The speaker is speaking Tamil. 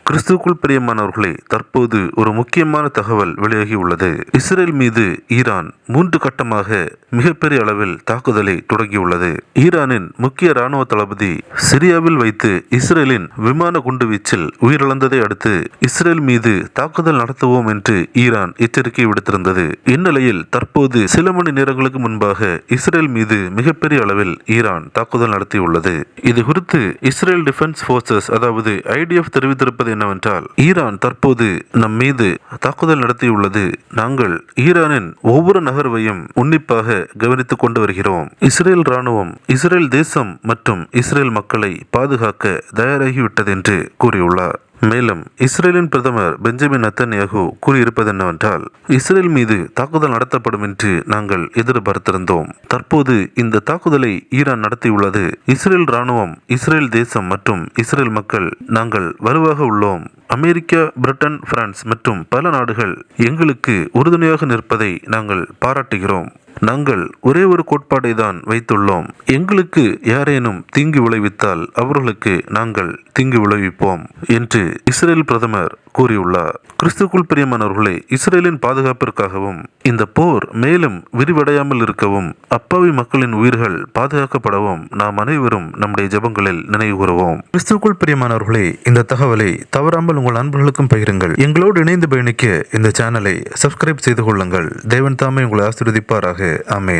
கிறிஸ்துவுக்குள் பிரியமானவர்களே, தற்போது ஒரு முக்கியமான தகவல் வெளியாகியுள்ளது. இஸ்ரேல் மீது ஈரான் 3 கட்டமாக மிகப்பெரிய அளவில் தாக்குதலை தொடங்கியுள்ளது. ஈரானின் முக்கிய ராணுவ தளபதி சிரியாவில் வைத்து இஸ்ரேலின் விமான குண்டுவீச்சில் உயிரிழந்ததை அடுத்து இஸ்ரேல் மீது தாக்குதல் நடத்துவோம் என்று ஈரான் எச்சரிக்கை விடுத்திருந்தது. இந்நிலையில் தற்போது சில மணி நேரங்களுக்கு முன்பாக இஸ்ரேல் மீது மிகப்பெரிய அளவில் ஈரான் தாக்குதல் நடத்தியுள்ளது. இது குறித்து இஸ்ரேல் டிஃபென்ஸ் போர்சஸ் அதாவது IDF தெரிவித்திருப்பது என்னவென்றால், ஈரான் தற்போது நம் மீது தாக்குதல் நடத்தியுள்ளது. நாங்கள் ஈரானின் ஒவ்வொரு நகர்வையும் உன்னிப்பாக கவனித்துக் கொண்டு வருகிறோம். இஸ்ரேல் ராணுவம் இஸ்ரேல் தேசம் மற்றும் இஸ்ரேல் மக்களை பாதுகாக்க தயாராகிவிட்டது என்று கூறியுள்ளார். மேலும் இஸ்ரேலின் பிரதமர் பெஞ்சமின் நெத்தன்யாகு கூறியிருப்பது என்னவென்றால், இஸ்ரேல் மீது தாக்குதல் நடத்தப்படும் என்று நாங்கள் எதிர்பார்த்திருந்தோம். தற்போது இந்த தாக்குதலை ஈரான் நடத்தியுள்ளது. இஸ்ரேல் ராணுவம் இஸ்ரேல் தேசம் மற்றும் இஸ்ரேல் மக்கள் நாங்கள் வலுவாக உள்ளோம். அமெரிக்கா, பிரிட்டன், பிரான்ஸ் மற்றும் பல நாடுகள் எங்களுக்கு உறுதுணையாக நிற்பதை நாங்கள் பாராட்டுகிறோம். நாங்கள் ஒரே ஒரு கோட்பாடை தான் வைத்துள்ளோம். எங்களுக்கு யாரேனும் தீங்கு விளைவித்தால் அவர்களுக்கு நாங்கள் தீங்கு விளைவிப்போம் என்று இஸ்ரேல் பிரதமர் கூறியுள்ளார். கிறிஸ்துக்குள் பிரியமானவர்களே, இஸ்ரேலின் பாதுகாப்பிற்காகவும் இந்த போர் மேலும் விரிவடையாமல் இருக்கவும் அப்பாவி மக்களின் உயிர்கள் பாதுகாக்கப்படவும் நாம் அனைவரும் நம்முடைய ஜெபங்களில் நினைவு கூறுவோம். கிறிஸ்துக்குள் பிரியமானவர்களே, இந்த தகவலை தவறாமல் உங்கள் நண்பர்களுக்கும் பகிருங்கள். எங்களோடு இணைந்து பயணிக்க இந்த சேனலை சப்ஸ்கிரைப் செய்து கொள்ளுங்கள். தேவன் தாமே உங்களை ஆசீர்வதிப்பாராக. ஆமென்.